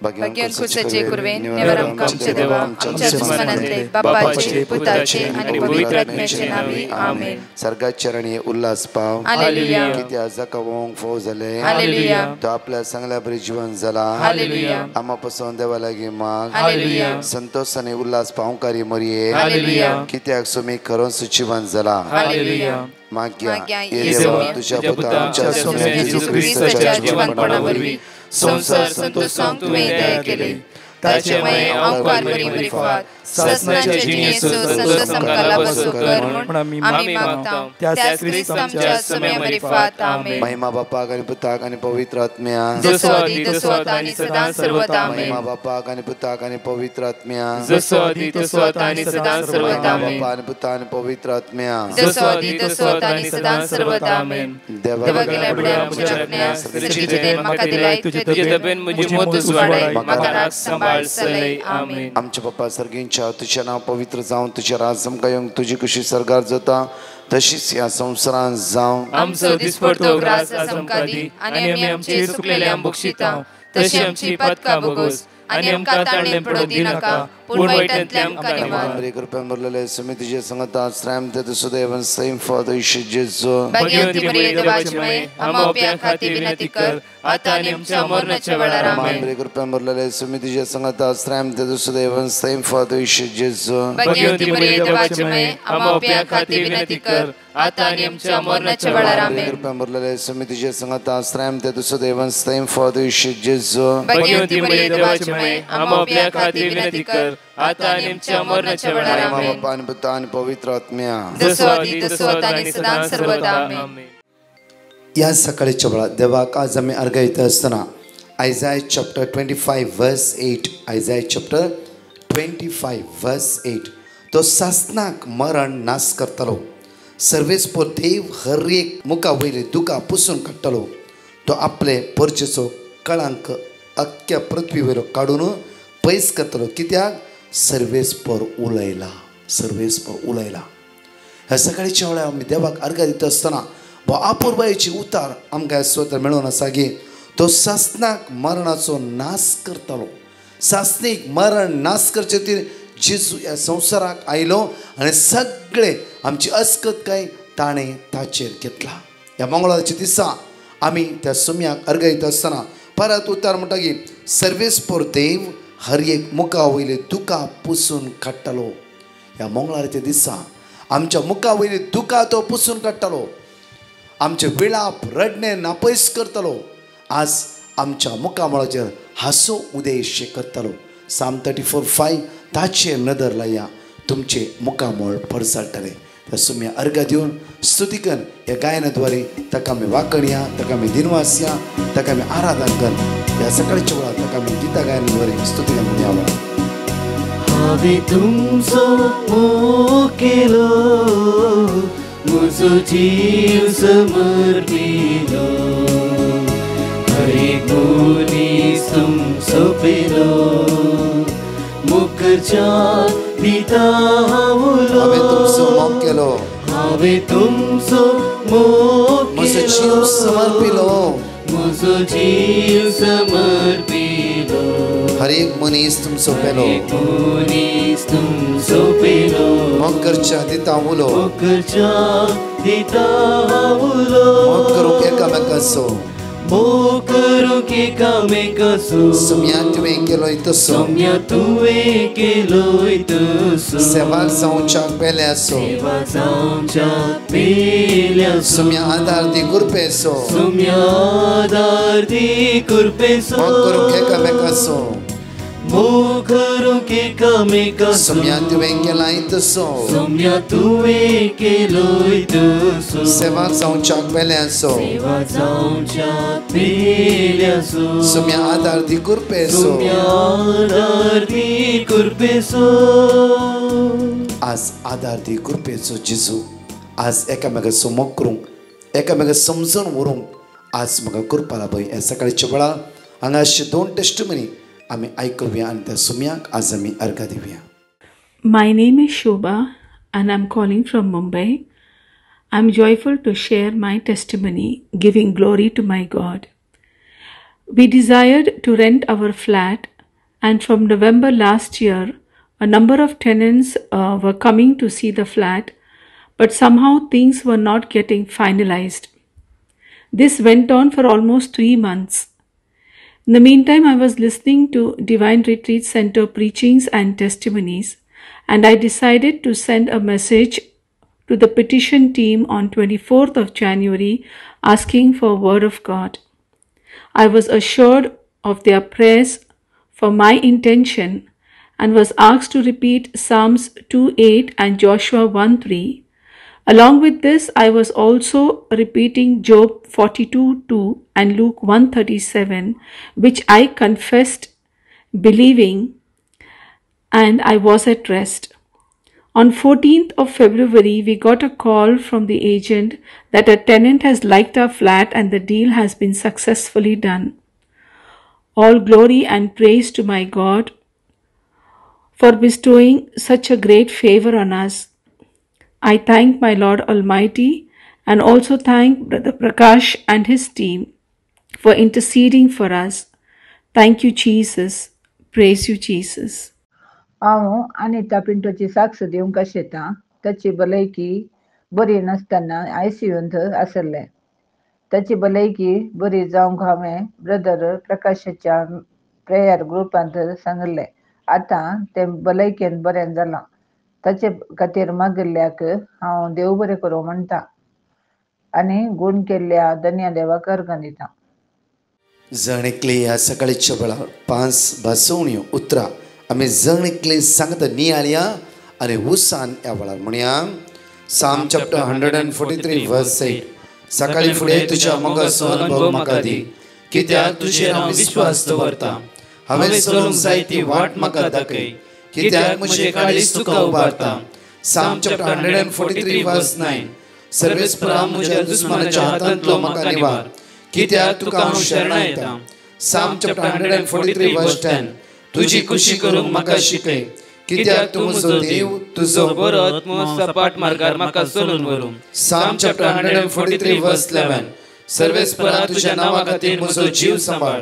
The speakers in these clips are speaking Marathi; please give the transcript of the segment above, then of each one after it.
भाग्यवान खुर्साचे कुर्वे निवारम आमचे देवा आमच्या दुश्मनांतले बापाचे पुताचे आणि पवित्र आत्म्याचे नावे आमेन. सर्गात चरणी उल्हास पाव हालेलुया किती जकावंक फोव जाले हालेलुया तो आपल्या सांगल्या बरी जीवन जाला हालेलुया आम्हापासून देवा लागी माग हालेलुया संतोष आणि उल्हास पावकारी मरिये हालेलुया कित्याक सुमी खरों सुचिवन जाला हालेलुया माग्या येशू तुझ्या पुता आमच्या स्वामी येशू ख्रिस्ताच्या जीवनपणावरवी संसार संतोषांक तुवें दया केली ताचेमुळे अवकार बरी बरी फात ससनाचे जिणेसो संतोष आमकां बसो कर म्हूण आमी मागता त्याच ख्रिस्त आमच्या समय बरी फात आमेन. महिमा बापाक आणि पुताक आणि पवित्र आत्म्या जसो आदी तसो आता आणि सदां सर्वदा आमेन. महिमा बापाक आणि पुताक आणि पवित्र आत्म्या जसो आदी तसो आता आणि सदां सर्वदा आमेन. बापा आणि पुता आणि पवित्र आत्म्या जसो आदी तसो आता आणि सदां सर्वदा आमेन. देवा गेल्या बड्या म्हज्या रत्न्या सृष्टीचे देव म्हाका दिलाय तुजे दबेन म्हजी मोतूच वाडय म्हाका राख सांबाळ सलय आमेन. आमचे बाप्पा सर्गींच्या तुझे नाव पवित्र जावन तुझे राज आमकां येवंक तुजी कशी सरकार जाता तशीच ह्या संवसारांत जावं. आमचो दिसपडतो ग्रास आमकां दी आनी आमी आमचे सुकलेल्या बक्षिता तशी आमची पदकां भोगोस आनी आमकां ताळणे पडो दिनाका पूण वायटांतल्यान आमकां निवार. बरे कृपेन भरलेले सुमी तुजे संगता श्राम ते सुदैवन सैम फादर इशू जेजू भाग्यवती मरिये देवाची माय आम्हा उप्या खातीर विनंती कर आता आनी आमच्या मरणाच्या वेळार आमेन. बरे कृपेन भरलेले सुमी तुजे संगता श्राम ते सुदैवन सैम फादर इशू जेजू भाग्यवती मरिये देवाची माय आम्हा उप्या खातीर विनंती कर आता आनी आमच्या मरणाच्या वेळार आमेन. कृपेन भरलेले सुमी तुजे संगता श्राम ते सुदैवन सैम फादर इशू जेजू भाग्यवती मरिये देवाची माय आम्हा उप्या खातीर विनंती कर आता आनी आमच्या मरणाच्या वेळार आमेन. बापा आणि पुता आणि पवित्र आत्म्या जसो आदी तसो आता आणि सदां सर्वदा आमेन. या सकाळच्या वेळात देवाक आज आमी अर्घ्य असतना आयझाय चॅप्टर 25 वर्स 8 आयझाय चॅप्टर 25 वर्स 8 तो सासनाक मरण नाश करतलो सर्वेस्पर देव हर एक मुखा वयले दुका पुसून काडटलो तो आपले परचेचो कळंक अख्ख्या पृथ्वी वयलो काडून पयस करतलो कित्याक सर्वेस्पर उलयला ह्या सकाळच्या वेळार आमी देवाक अर्घ्य दिता आसतना व अपूर्वायेची उतार आमकां स्वता मेळून आसा की तो सासनाक मरणाचो नाश करतलो. सासनीक मरण नाश करचे खातीर जेजू ह्या संवसाराक आयलो आनी सगळे आमची अस्कतकाय ताणें ताचेर घेतला. ह्या मंगळाराच्या दिसा आमी त्या सुम्याक अर्घ्य दिता आसतना परत उतार म्हणटा की सर्वेस्पर देव हर एक मुखा वयले दुकां पुसून काडटलो. ह्या मंगळाराच्या दिसा आमच्या मुखा वयली दुकां तो पुसून काडटलो. आमचे विलाप रडणे नापयस करतलो. आज आमच्या मुखामळाचेर हांसो उदेश करतलो. साम 34:5 ताचेर नदर लाया तुमचे मुखामळ पडसाडटले. त्या सुम्या अर्घ्य दिवन स्तुतीकन ह्या गायनाद्वारे ताका आमी वाकणया ताका आमी दिनवास या ताका आमी आराधन कर. ह्या सकाळच्या वेळार ताका आमी गिता गायनाद्वारे स्तुतीकन म्हणया. हांवें तुमचो मोग केलो म्हजो जीव समर्पिलो हर एक मनीस तुमचो पेलो मुखर्च्या दिता हांवें तुमचो मोग केलो हांवें तुमचो मोग म्हजो जीव समर्पिलो म्हजो जीव समर्पिलो हर एक मनीस तुमचो पेलो मनीस तुमचो पेलो मोगरच्या दिता उलो मोगरच्या दिता उलो मोग करूंक एकामेकाचो मोग करूंक एकामेकाचो सुम्या तुवें केलोय तसो सुम्या तुवें केलोय तसो सेवाक जावच्या पेल्याचो सेवा जावच्या पेल्याचो सुम्या आदार दी गुरपेचो सुम्या आदार दी गुरपेचो मोग करूंक एकामेकाचो मोग करूंक एकामेकाचो सुम्या तुवें केलाय तसो सुम्या तुवें केलोय तसो सेवाक जावच्या पेल्याचो सेवा जावच्या पेल्याचो सुम्या आदार दी गुरपेचो सुम्या आदार दी गुरपेचो. आज आदार दी गुरपेचो जेजू आज एकामेकाचो मोग करूंक एकामेका समजून व्हरूंक आज म्हाका करपा लाभय. ह्या सकाळच्या वेळार हांगा अशे 2 टेस्टमनी आमी आयकुया आनी त्या सुम्याक आज आमी अर्घ्य दिवया. My name is Shobha and I'm calling from Mumbai. I'm joyful to share my testimony, giving glory to my God. We desired to rent our flat and from November last year, a number of tenants were coming to see the flat, but somehow things were not getting finalized. This went on for almost 3 months. In the meantime, I was listening to Divine Retreat Center preachings and testimonies, and I decided to send a message to the petition team on 24th of January asking for word of God. I was assured of their prayers for my intention and was asked to repeat Psalms 2:8 and Joshua 1:3. Along with this, I was also repeating Job 42:2 and Luke 1:37, which I confessed, believing, and I was at rest. On 14th of February, we got a call from the agent that a tenant has liked our flat and the deal has been successfully done. All glory and praise to my God for bestowing such a great favor on us. I thank my Lord Almighty and also thank Brother Prakash and his team for interceding for us. Thank you, Jesus. Praise you, Jesus. हांव अनिता पिंटोची साक्ष दिवंक शेता. ताची भलायकी बरी नासतना ICUंत आसले. ताची भलायकी बरी जावंक हांवें ब्रदर प्रकाशाच्या प्रेयर ग्रुपांत सांगले. आतां ते भलायकेन बरें जालां. ताचे खातीर मागिल्ल्याक हांव देव बरें करूं म्हणटा आनी गूण केल्ल्या धन्य देवाक अर्घ दिता. जणेकले ह्या सकाळच्या वेळार 5 भासवण्यो उतरां आमी जणेकले सांगता नियाळया आनी हुसान ह्या वेळार म्हणया. Psalm chapter 143 verse 8. सकाळी फुडें तुज्या मोगाचो अनुभव म्हाका दी, कित्याक तुजेर हांव विश्वास दवरतां. हांवें चलूंक जाय ती वाट म्हाका दाखय, कित्याक म्हजे काळीज तुका उबारता. Psalm chapter 143 verse 9. सर्वेस्परा म्हज्या दुस्मानाच्या हातांतलो म्हाका निवार, कित्याक तुका हांव शरणां. Psalm chapter 143 verse 10. तुजी खुशी करूंक म्हाका शिकय, कित्याक तूं म्हजो देव, तुजो बरो आत्मो सपाट मार्गार म्हाका चलून व्हरूं. Psalm chapter 143 verse 11. सर्वेस्परा तुज्या नांवा खातीर म्हजो जीव सांबाळ,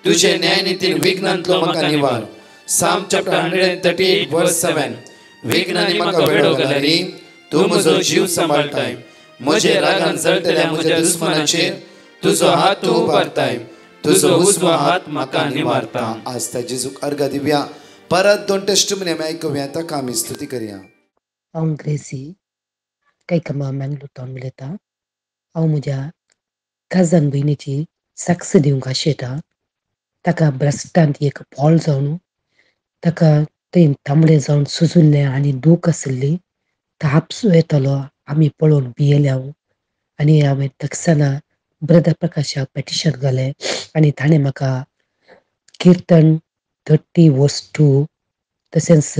तुजे न्यायनितीन विघ्नांतलो म्हाका निवार. Psalm chapter 138 verse 7. विघ्नांनी म्हाका वेडो घालरी, तूं म्हजो जीव सांबाळटाय. म्हजे रागान जळटल्या म्हज्या दुस्मानाचेर तुजो हात तूं उबारताय, तुजो उजवो हात म्हाका निवारता. आज त्या जेजूक अर्घ दिवया. परत 2 टेस्टिमनी आमी आयकुया, ताका आमी स्तुती करया. हांव ग्रेसी कैकमा मँगलोरतल्यान उलयतां. हांव म्हज्या काजन भयणीची साक्ष दिवंक आशेतां. ताका ब्रेस्टांत एक बॉल जावन ताका थंय तांबडें जावन सुजिल्लें आनी दूख आशिल्ली. ताप येतालो. आमी पळोवन भियेल्या आनी हांवें तक्षना ब्रदर प्रकाशाक पेटिशन घालें आनी ताणें म्हाका किर्तन 30 verse 2 तशेंच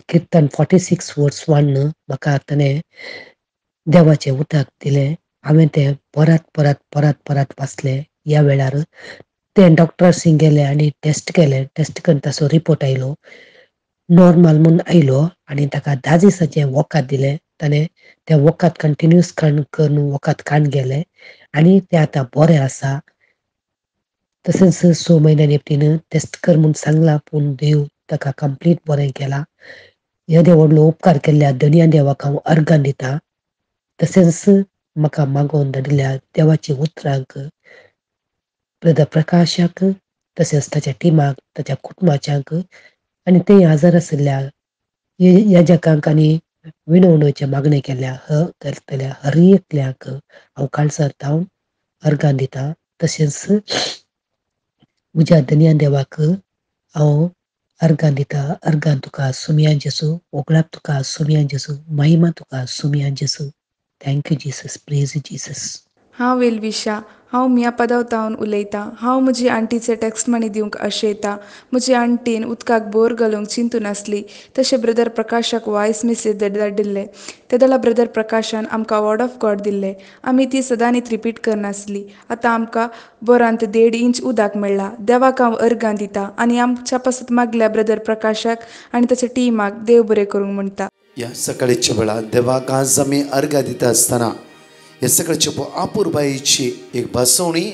किर्तन 46 verse 1 म्हाका ताणें देवाचें उतराक दिलें. हांवें तें परत वाचलें. ह्या वेळार तें डॉक्टर्सींक गेलें आनी टेस्ट केलें. टेस्ट करून ताचो रिपोर्ट आयलो नॉर्मल म्हणून आयलो आनी ताका 10 दिसाचें वखद दिलें. ताणें त्या वखद कंटिन्यूस करून वखद खाण गेलें आनी तें आतां बरें आसा. तशेंच 6 म्हयन्यांनी तीन टेस्ट कर म्हूण सांगलां, पूण देव ताका कंप्लीट बरें केलां. येदे व्हडलो उपकार केल्ल्या धन्य देवाक हांव अर्घ दितां. तशेंच म्हाका मागोवन धाडिल्ल्या देवाची उतरांक ब्रदर प्रकाशाक तशेंच ताच्या टिमाक, ताच्या कुटुंबाच्यांक आनी थंय हजर आशिल्ल्या याजकांक आनी विनवणेचे मागणी केल्या हर एकल्याक हांव काळसार हांव अर्घ दितां. तशेंच म्हज्या धन्य देवाक हांव अर्घ दितां. अर्घान तुका सुमया जेसू, ओगळाप तुका सुमया जेसू, महिमा तुका सुमया जेसू. Thank you Jesus. Praise Jesus. हांव वेलविशा. हांव मिया पदावतावन उलयतां. हांव म्हजी आंटीचे टॅक्स्ट मनी दिवंक आशेतां. म्हजी आंटीन उदकाक बोर घालूंक चिंतून आसली. तशें ब्रदर प्रकाशाक वॉयस मेसेज धाडिल्ले. ते जाल्यार ब्रदर प्रकाशान आमकां वर्ड ऑफ गॉड दिल्ले. आमी ती सदांच रिपीट करनासली. आतां आमकां बोरांत 1.5 इंच उदक मेळ्ळां. देवाक हांव अर्घां दितां आनी आमच्या पासत मागल्या ब्रदर प्रकाशाक आनी ताच्या टिमाक देव बरें करूंक म्हणटा. ह्या सकाळच्या वेळार देवाक आज आमी अर्घ दिता आसतना ह्या सकाळच्या आपुरबायेची एक भासवणी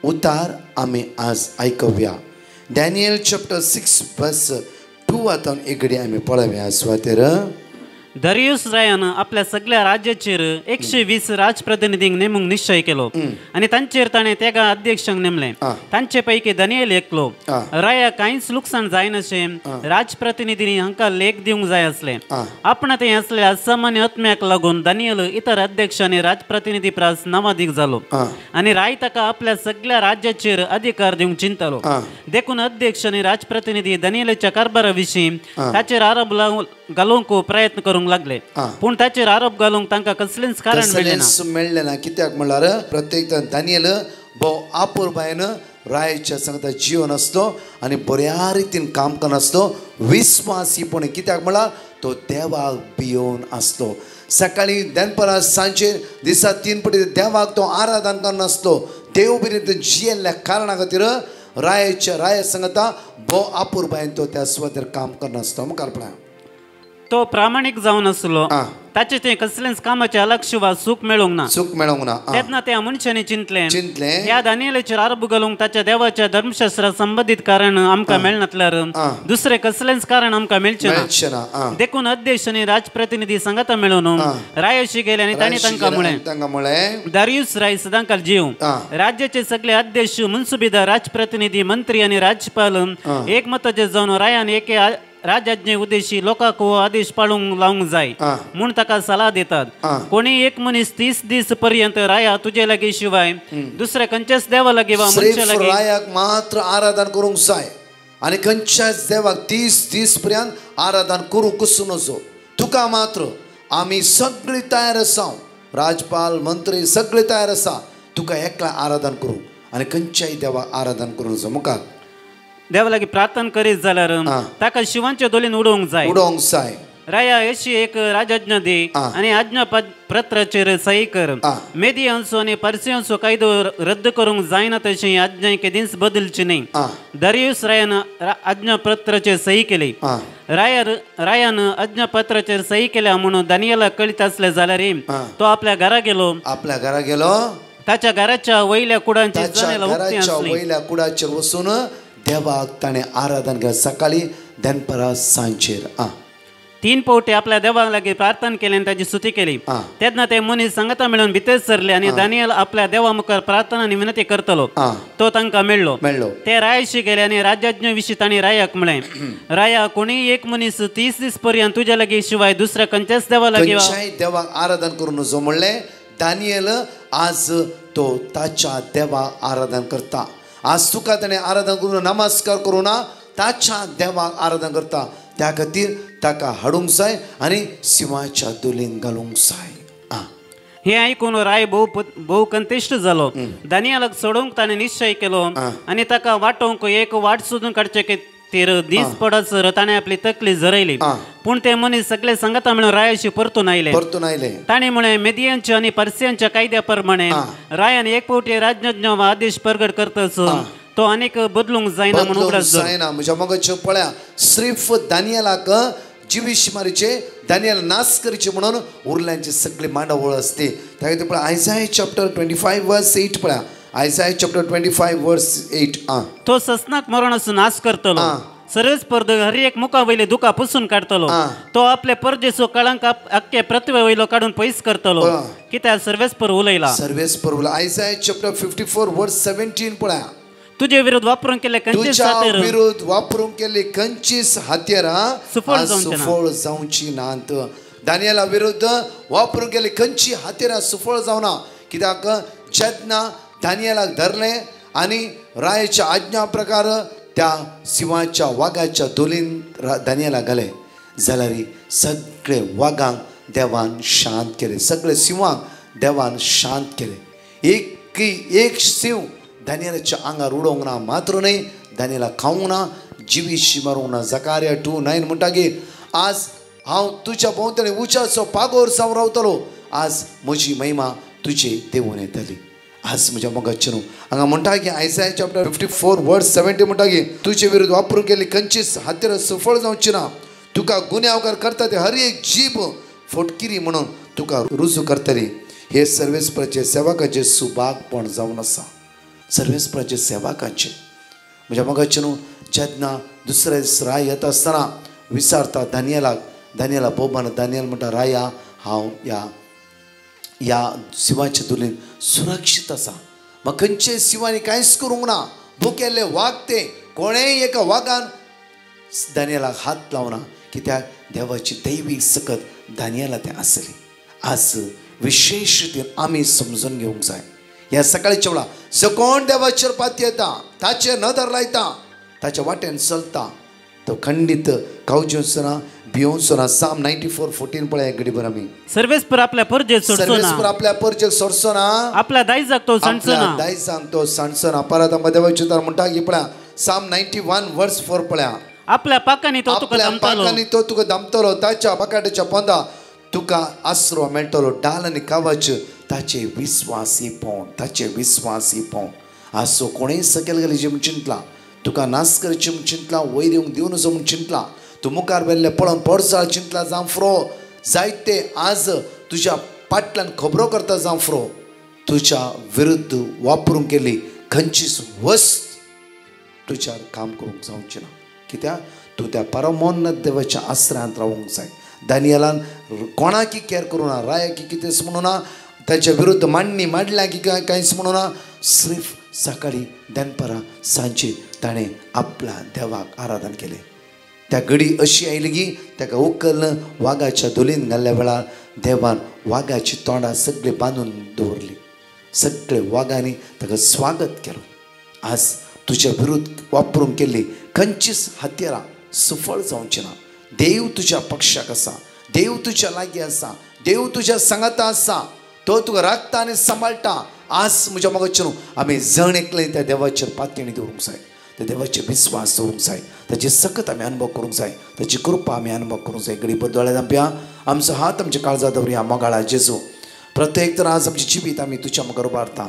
उतार आमी आज आयकुया. डॅनियल चॅप्टर 6 वर्स 2 आतां एक घडी आमी पळोवया सुवातेर. दरियुस रायान आपल्या सगळ्या राज्याचेर 120 राजप्रतिनिधींक नेमूंक निश्चय केलो आनी तांचेर ताणें तेगा अध्यक्षांक नेमलें. तांचे पैकी दानियेल एकलो. राया कांयच लुकसाण जायनाशें राजप्रतिनिधींनी हांकां लेख दिवंक जाय आसले. आपणात हें असलेल्या असामान्य आत्म्याक लागून दानियल इतर अध्यक्ष आनी राजप्रतिनिधी प्रास नावादीक जालो आनी राय ताका आपल्या सगळ्या राज्याचेर अधिकार दिवंक चिंतलो. देखून अध्यक्ष आनी राजप्रतिनिधी दानियेलाच्या कारभारा विशीं ताचेर आरोप घालूंक प्रयत्न करूंक लागले. पूण ताचेर आरोप घालूंक तांकां कसलेंच कारण मेळ्ळें ना. कित्याक म्हणल्यार प्रत्येक दानियल भोव आपुरबायेन रायाच्या सांगता जिवन आसलो आनी बऱ्या रितीन काम करनासलो. विस्वासीपण कित्याक म्हणल्यार तो देवाक भियोन आसलो. सकाळी दनपारां सांजेर दिसा 3 फावटी देवाक तो आराधन करनासलो. देव बी जियेल्ल्या कारणा खातीर राया सांगता भोव आपुरबायेन तो त्या सुवातेर काम करनासलो. मुखार पळया. तो प्रामाणीक जावन आसलो. ताचे ते कसलेंच कामाचे अलक्ष वा सुख मेळोंक ना. तेन्ना त्या मनशांनी चिंतलें ह्या दानियेलाचेर आरोप घालूंक ताच्या देवाच्या धर्मशास्त्रा संबंधित कारण आमकां मेळनातल्यार दुसरें कसलेंच कारण आमकां मेळचें ना. देखून अध्यक्ष आनी राजप्रतिनिधी सांगाता मेळून रायाशी गेले आनी तांणी तांकां म्हळें दारियुस राय सदांकाल जीव. राज्याचे सगळे अध्यक्ष मुन्सुबीदार राजप्रतिनिधी मंत्री आनी राज्यपाल एकमताचे जावन रायान एके राजाज्ञे उद्देशी लोकांक हो आदेश पाळूंक लावंक जाय म्हूण ताका सल्ला दितात. कोणी एक मनीस 30 दीस पर्यंत राया तुजे लागीं शिवाय दुसऱ्या खंयच्याच देवा लागीं वा मनशा लागीं रायाक मात्र आराधन करूंक जाय आनी खंयच्याच देवाक 30 दीस पर्यंत आराधन करूंकच नजो. तुका मात्र आमी सगळीं तयार आसा. राजपाल मंत्री सगळीं तयार आसा. तुका एकला आराधन करूंक आनी खंयच्याय देवाक आराधन करूंक जाय. मुखार देवा लागीं प्रार्थना करीत जाल्यार ताका शिवांच्या दोलीन उडोवंक जाय. राया अशी एक राजाज्ञा दी आनी आज्ञा पत्राचेर सही कर. मेदियांचो आनी पर्सियांचो कायदो रद्द करूंक जायना तशें आज्ञा केदींच बदलची न्ही. दारियुस रायान आज्ञा पत्राचेर सही केली. रायान आज्ञा पत्राचेर सही केल्या म्हणून दानियेलाक कळीत आसलें जाल्यार तो आपल्या घरा गेलो. ताच्या घराच्या वयल्या कुडांचेर जनेलां उक्तीं आसलीं. वयल्या कुडाचेर वचून देवाक ताणें आराधन केलें. सकाळी दनपारां सांजेर 3 फावटी आपल्या देवा लागीं प्रार्थना केली आनी ताची स्तुती केली. तेन्ना ते मनीस सांगता मेळून भितर सरले आनी दानियल आपल्या देवा मुखार प्रार्थना आनी विनंती करतलो. तो तांकां मेळ्ळो. ते रायाशी गेले आनी राज्याज्ञे विशीं तांणी रायाक म्हळें राया कोणीय एक मनीस 30 दीस पर्यंत तुज्या लागीं शिवाय दुसऱ्या खंयच्याच देवा लागीं देवाक आराधन करूं नजो म्हणलें. दानियल आज तो ताच्या देवाक आराधन करता. आज तुका ताणें आराधन करून नमस्कार करूं ना. ताच्या देवाक आराधन करता. त्या खातीर ताका हाडूंक जाय आनी सिंहाच्या दोलीन घालूंक जाय. हे आयकून राय भोव कंतिश्ट जालो. दानियेलाक सोडूंक ताणें निश्चय केलो आनी ताका वाटोवंक एक वाट सोदून काडचे खातीर दीस पडसर ताणें आपली तकली झरयली. पूण ते मनीस सगळे सांगता मेळून रायाशी परतून आयले. ताणें म्हळें मेदियांच्या आनी पर्सियांच्या कायद्या प्रमाणे रायान एक फावटी राज्याज्ञा वा आदेश प्रगट करतस तो अनेक बदलूंक जायना म्हणून जायना. म्हज्या मोगाचें पळया सिर्फ दानियेलाक जिवीश मारीचे दानियल नाश करचे म्हणून उरल्यांचे सगळे मांडावळ असते. त्या खातीर पळय आयसाया चॅप्टर 25 वर्स 8 पळया. आयसाया चॅप्टर 25 वर्स 8 तो ससनाक मरणाचो नाश करतलो. सर्वेच पर्द हर एक मुखा वयले दुखा पुसून काडतलो. तो आपले परदेसो कळंक अख्खे पृथ्वे वयलो काडून पयस करतलो. कित्याक सर्वेस्पर उलयला. आयसाया चॅप्टर 54 वर्स 17 पळया. तुझे विरुद्ध वापरून केले खंयचीच हत्यारां सुफळ जावची नात. दानियेला विरुद्ध वापरून केले खंयची हत्यारां सुफळ जावना. कित्याक जेन्ना दानियेलाक धरले आनी रायाच्या आज्ञा प्रकार त्या सिंहाच्या वाघाच्या दोलीन दानियेलाक घाले जाल्यार सगळे वाघांक देवान शांत केले. सगळे सिंहांक देवान शांत केले. एक सिंह दानियेलाच्या आंगार उडोवंक ना. मात्र न्हय दानियेला खावंक ना. जिवीशी मारूंक ना. जकार्या 2:9 म्हणटागीर आज हांव तुज्या भोंवतणी उच्याचो पागोर जावन रावतलो. आज म्हजी महिमा तुजे देवून येतली. आज म्हज्या मोगाचे न्हू हांगा म्हणटा की आयसाया चॅप्टर 54 वर्स 70 म्हणटा की तुजे विरुद्ध वापरून केली खंयचीच हत्यारां सुफळ जावची ना. तुका गुन्यांवकार करता ते हर एक जीब फटकिरी म्हणून तुका रुजू करतली. हे सर्वेस्पराचे सेवकाचे सुभागपण जावन आसा. सर्वेस्पराचे सेवकाचे म्हज्या मोगाचे न्हू जेन्ना दुसरे दीस राय येता आसतना विचारता दानियेला बोबान दानियल म्हणटा राया हांव ह्या शिवाच्या धुलीन सुरक्षीत आसा म्हाका खंयचे शिवानी कांयच करूंक ना भुकेल्ले वाग ते कोणेय एका वागान दानियेलाक हात लावना कित्याक देवाची दैवीक सकत दानियेला तें आसली. आज विशेष रितीन आमी समजून घेवंक जाय ह्या सकाळच्या वेळा जो कोण देवाचेर पाती येता ताचेर नदर लायता ताच्या वाटेन चलता तो खंडीत कावचेना भियोवचोना. साम 94:14 पळय एक घडीभर आमी सर्वेस्पर आपल्या परजेक सोडचो ना आपल्या दायजाक तो सांडचो ना परत आमकां देवाचें उतर म्हणटा की पळया साम 91:4 पळया आपल्या पाकांनी तो तुका दमतलो ताच्या पाकाटाच्या पोंदा तुका आसरो मेळटलो डाल आनी कावच ताचे विस्वासी पोंड आसो कोणेय सकयल गेले म्हूण चिंतला तुका नास करचे म्हूण चिंतला वयर येवंक दिवं नजो म्हूण चिंतला तूं मुखार वेल्ले पळोवन पडसाळ चिंतला जावं फ्रो जायते आज तुज्या फाटल्यान खबरो करता जावं फ्रो तुज्या विरुद्ध वापरूंक गेली खंयचीच वस्त तुज्यार काम करूंक जावचें ना कित्याक तूं त्या परमोन्नत देवाच्या आश्रयांत रावूंक जाय. दानियेलान कोणाकी केअर करूं ना रायाकी कितेंच म्हणू ना ताच्या विरुद्ध मांडणी मांडल्या की कांयच म्हणू ना सिर्फ सकाळी दनपारां सांजे ताणें आपल्या देवाक आराधन केलें. त्या घडी अशी आयली की ताका उखल वागाच्या धुलीन घाल्ल्या वेळार देवान वागाची तोंडां सगळीं बांदून दवरली सगळे वागांनी ताका स्वागत केलो. आज तुज्या विरुद्ध वापरूंक केल्ली खंयचीच हत्यारां सफळ जावची ना. देव तुज्या पक्षाक आसा देव तुज्या लागीं आसा देव तुज्या सांगाता आसा तो तुका राखता आनी सांबाळटा. आज म्हज्या मोगाचेर आमी जण एकलें त्या देवाचेर पातयेणी दवरूंक जाय त्या देवाचे विस्वास दवरूंक जाय ताची सकत आमी अनुभव करूंक जाय ताची कृपा आमी अनुभव करूंक जाय. घडी दोळे धांपया आमचो हात आमच्या काळजां दवरया मोगाळा जेजू प्रत्येक तर आज आमची जिवीत आमी तुज्या मुखार उबारता.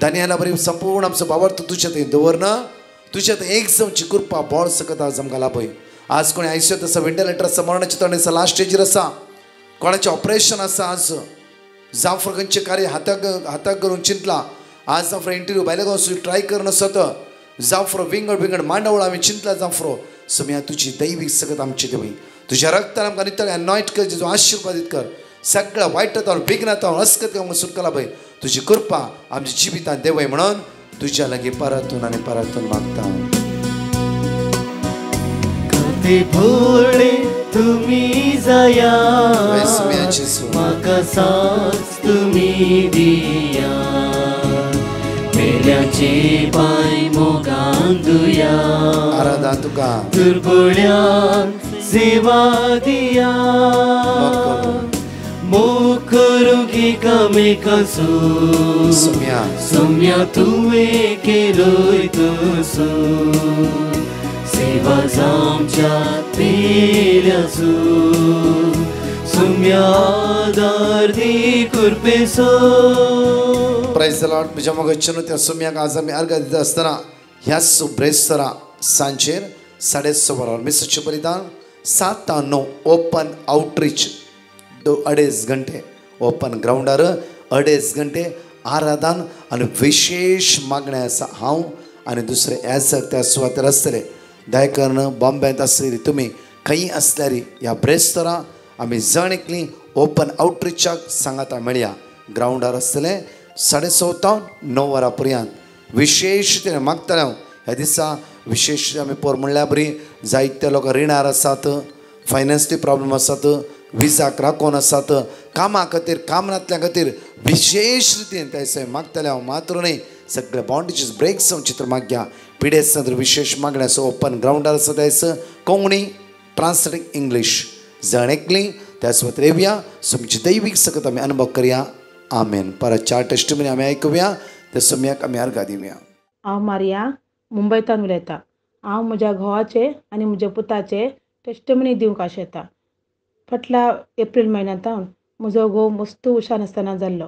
दानियेला बरी संपूर्ण आमचो वावर तुज्या थंय दवरना तुज्या थंय एक जावची कृपा बोळ सकत आज आमकां लाभय. आज कोणी आयसीयूत आसा वेंटिलेटर आसा मरणाच्या तोंडार आसा लास्ट स्टेजीर आसा कोणाचें ऑपरेशन आसा आज जावं फर खंयचें कार्य हाताक करून चिंतला आज जावं फर इंटरव्यू भायल्या गांव ट्राय करन सत जावं फर विंगड मांडावळ आमी चिंतला जावं फरो समिया तुजी दैवीक सकत आमची देवी तुज्या रक्तान आमकां नितळ एनॉयट कर जेजू आशिर्वादीत कर सगळ्या वायटांत बिगनांत अस्कत आमकां सुटका लाभय. तुजी कृपा आमच्या जिवितांत देवय म्हणून तुज्या लागीं परतून आनी परतून मागता. भोळे तुम्ही जाया म्हाका साथ तुम्ही दिया मेल्याचे पाय मोगान दुया आराधा तुका दुर्बळ्यांक सेवा दिया मोग करूंकी कामेकाचो सोम्या तुवें केलोय तसो सेवा जावच्या पेल्याचो सोम्या आदार दी कुर्पेसो. Praise the lord. म्हज्या मोगाचेर त्या सोम्याक आज आमी अर्घ दिता आसतना ह्याच ब्रेस्तरा सांजेर 6:30 वरांर मिसाचें बलिदान 7 ते 9 ओपन आउटरीच 2.5 घंटे ओपन ग्राउंडार 2.5 घंटे आराधन आनी विशेष मागणें आसा. हांव आनी दुसरे एजक त्या सुवातेर आसतले दयकर्न बॉम्बेंत आसलेली तुमी खंय आसल्यार ह्या ब्रेस्तरा आमी जण एकलीं ओपन आउटरीचाक सांगाता मेळया. ग्राउंडार आसतले 6:30 ते 9 वरां पर्यंत विशेष तरेन मागतले. हांव ह्या दिसा विशेष आमी पळोवंक म्हणल्यार बरी जायते लोक रिणार आसात फायनान्सचे प्रॉब्लेम आसात विजाक राखोन आसात कामा खातीर काम नातल्या खातीर विशेष रितीन ते मागतले. हांव मात्र न्हय सगळे बाउंडेजीस ब्रेक जावन चित्र मागया. पिडेस विशेष मागण्या आसा ओपन ग्राउंडार आसा थंयस कोंकणी ट्रान्सलेट इंग्लीश जण एकलीं त्या सुवातेर येवया तुमची दैवीक सकत आमी अनुभव करया. आमेन. परत 4 टेस्टिमनी आमी आयकुया ते सम्याक आमी अर्घ दिवया. हांव मारिया मुंबयतान उलयतां. हांव म्हज्या घोवाचे आनी म्हज्या पुताचे टेस्टिमनी दिवंक आशेतां. फाटल्या एप्रील म्हयन्यांतावन म्हजो घोव मस्त हुशार नासतना जाल्लो.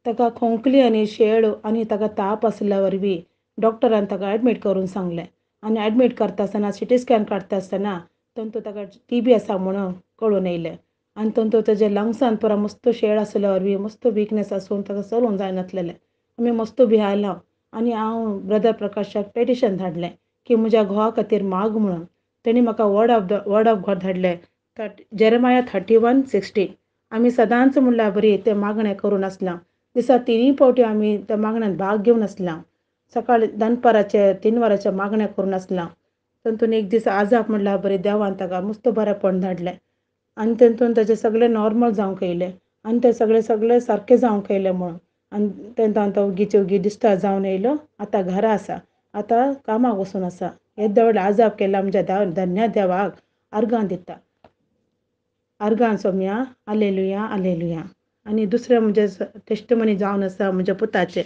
ताका खोंकली आनी शेळ आनी ताका ताप आसल्या वरवीं डॉक्टरान ताका एडमीट करून सांगलें आनी एडमीट करता आसतना CT स्कॅन काडटा आसतना तंतू ताका TB आसा म्हणून कळून येयलें आनी तंतू ताज्या लंग्सान पुरा मस्त शेळ आसल्या वरवीं मस्त विकनेस आसून ताका चलूंक जायनासलेलें. आमी मस्त भियायलां आनी हांव ब्रदर प्रकाशाक पेटिशन धाडलें की म्हज्या घोवा खातीर माग म्हणून. तेणी म्हाका वर्ड ऑफ गॉड धाडले. जेरेमाया 31:16. आमी सदांच म्हणल्यार बरी ते मागणें करून आसलां. दिसा 3 फावटी आमी त्या मागण्यान भाग घेवन आसलां. सकाळी दनपाराचे 3 वरांचे मागणें करून आसलां. तातूंत एक दीस आजाप म्हणल्यार बरी देवान ताका मस्त बरेंपण धाडलें आनी तातूंत ताचें सगळें नॉर्मल जावंक येयलें आनी तें सगळें सारकें जावंक येयलें म्हणून. आनी तेन्ना तो ओगीची डिस्चार्ज जावन येयलो. आतां घरा आसा. आतां कामाक वचून आसा. येद्या व्हडलें आजाप केलें आमच्या धन्य देवाक अर्गां दिता. अर्गां सोम्या हालेलुया हालेलुया. आनी दुसरें म्हणजे टेस्टमनी जावन आसा म्हज्या पुताचें.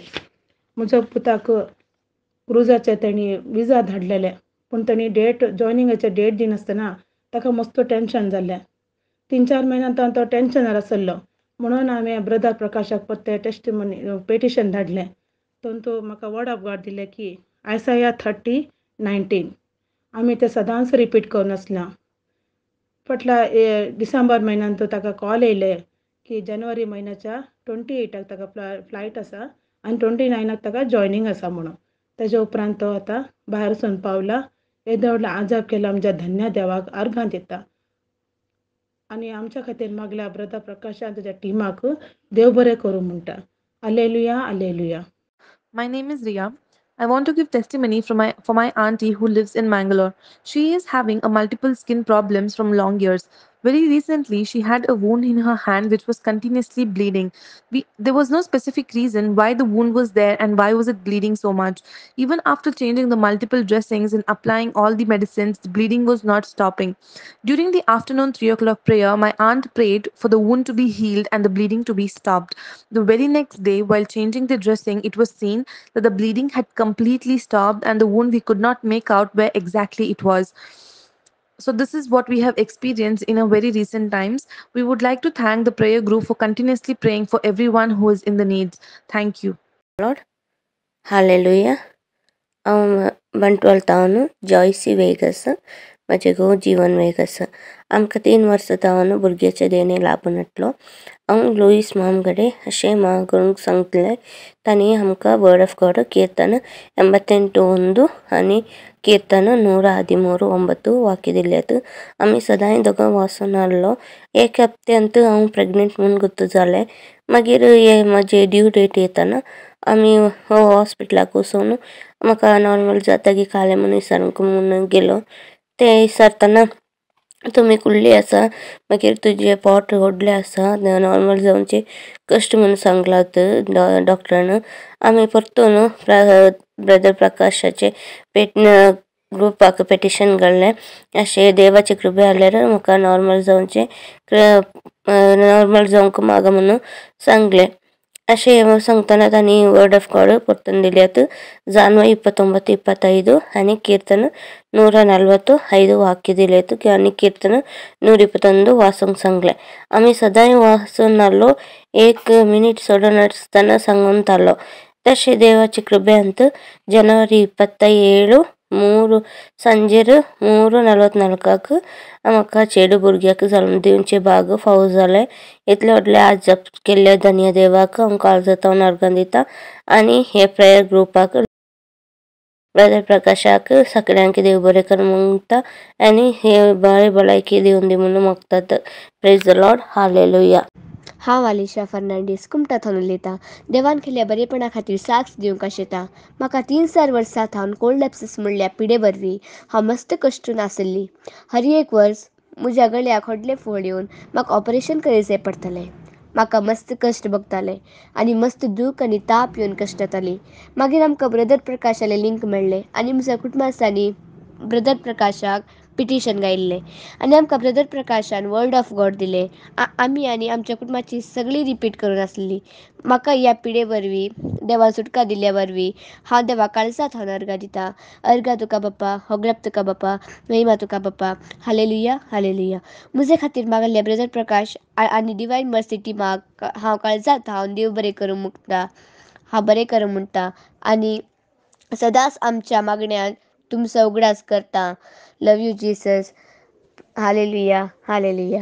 म्हज्या पुताक क्रुजाचें तेणी विजा धाडलेलें पूण तेणी जॉयनिंगाचें डेट दिनासतना ताका मस्त टेंशन जाल्लें. 3-4 म्हयन्यान तो टेंशनार आसलो. म्हणून हांवें ब्रदर प्रकाशाक परतें टेस्टमनी पेटिशन धाडलें. तो म्हाका वर्ड ऑफ गॉड दिलें की आयसाया 30:19. आमी तें सदांच रिपीट करून आसलां. फाटल्या डिसेंबर म्हयन्यान ताका कॉल येयलें की जानेवारी म्हयन्याच्या 28 ताका फ्लायट आसा आनी 29 ताका जॉयनींग आसा म्हणून. तेज्या उपरांत तो आतां भायर वचून पावला. येदें व्हडलें आजाप केलां आमच्या धन्य देवाक अर्गां दिता. आनी आमच्या खातीर मागल्या ब्रदर प्रकाशान तुज्या टिमाक देव बरें करूं म्हणटा. Hallelujah hallelujah. My name is Riya. I want to give testimony for my auntie who lives in Mangalore. She is having a multiple skin problems from long years. Very recently, she had a wound in her hand which was continuously bleeding. There was no specific reason why the wound was there and why was it bleeding so much. Even after changing the multiple dressings and applying all the medicines, the bleeding was not stopping. During the afternoon 3 o'clock prayer, my aunt prayed for the wound to be healed and the bleeding to be stopped. The very next day, while changing the dressing, it was seen that the bleeding had completely stopped and the wound we could not make out where exactly it was. So this is what we have experienced in a very recent times. We would like to thank the prayer group for continuously praying for everyone who is in the needs. Thank you. Lord. Hallelujah. Bantwal तावन जॉयसी वेगस म्हजे घोव जीवन वेगस. आमकां 3 वर्सां तावन भुरग्याचे देणे लाबनटलो. हांव लुईस मामगडे अशें म्हाका करूंक सांगतलें. तांणी आमकां वर्ड ऑफ गॉड कीर्तन 88:1 आनी कीर्तन 113:9 वाक्य दिल्यात. आमी सदांय दोगां वाचून हाडलो. एक हप्त्यांत हांव प्रेग्नेंट म्हणून गुर्तू जालें. मागीर म्हाजे ड्यू डेट येताना आमी हॉस्पिटलाक वचून म्हाका नॉर्मल जाता की कालें म्हणून विचारूंक म्हणून गेलो. ते विचारतना तुमी कुल्ली आसा, मागीर तुजे पोट व्हडलें आसा, नॉर्मल जावचे कश्ट म्हणून सांगलात डॉक्टरान. आमी परतून ब्रदर प्रकाशाचे ग्रुपाक पेटिशन घाल्लें. अशें देवाचे कृपे जाल्यार म्हाका नॉर्मल जावंक मागा म्हणून सांगलें. अशें सांगतना तांणी वर्ड ऑफ गॉड परतून दिल्यात. जान्वारी 29-25 आनी कीर्तन 145 वाक्य दिल्यात आनी कीर्तन 121 वाचूंक सांगलें. आमी सदांय वाचून हाडलो. 1 मिनीट सोडनासतना सांगून तालो. तशें देवाचे कृपेंत जानेवारी 27 सांजेर 3:44 म्हाका चेडू भुरग्याक जल्म दिवचे भाग फावो जालें. इतले व्हडले आजाप केल्ल्या धन्य देवाक हांव काळजांतल्यान अर्गां दिता आनी हे प्रेयर ग्रुपाक ब्रदर प्रकाशाक सगळ्यांक देव बरें कर म्हणटा आनी हे बरें भलायकी दिवन दी म्हणून मागतात. Praise the Lord. हालेलुया. हांव आलिशा फर्नांडीस कुमटांतल्यान उलयतां. देवान केल्ल्या बरेपणा खातीर साक्ष दिवंक आशेतां. म्हाका 3-4 वर्सां हांव कोल्ड एप्सिस म्हणल्या पिडे वरवीं हांव मस्त कश्टून आसली. हर एक वर्स म्हज्या गळ्याक व्हडले फोड येवन म्हाका ऑपरेशन करचें पडटलें. म्हाका मस्त कश्ट भोगतालें आनी मस्त दूख आनी ताप येवन कश्ट जाताली. मागीर आमकां ब्रदर प्रकाशालें लिंक मेळ्ळें आनी म्हज्या कुटुंबांनी ब्रदर प्रकाशाक पिटिशन गायिल्लें आनी आमकां ब्रदर प्रकाशान वर्ड ऑफ गॉड दिलें. आमी आनी आमच्या कुटुंबाची सगळीं रिपीट करून आसली. म्हाका ह्या पिडे वरवीं देवान सुटका दिल्ल्या वरवीं हांव देवा काळजांत अर्गां दितां. अर्गां तुका बापा, होगलाप तुका बापा, महिमा तुका बापा. Hallelujah hallelujah. म्हजे खातीर मागल्या ब्रदर प्रकाश आनी डिवायन मर्सी टिमाक हांव काळजांत देव बरें करूं मुगता. हांव बरें करूं म्हणटा आनी सदांच आमच्या मागण्यान तुमचो उगडास करता. लव यू जीसस. Hallelujah hallelujah.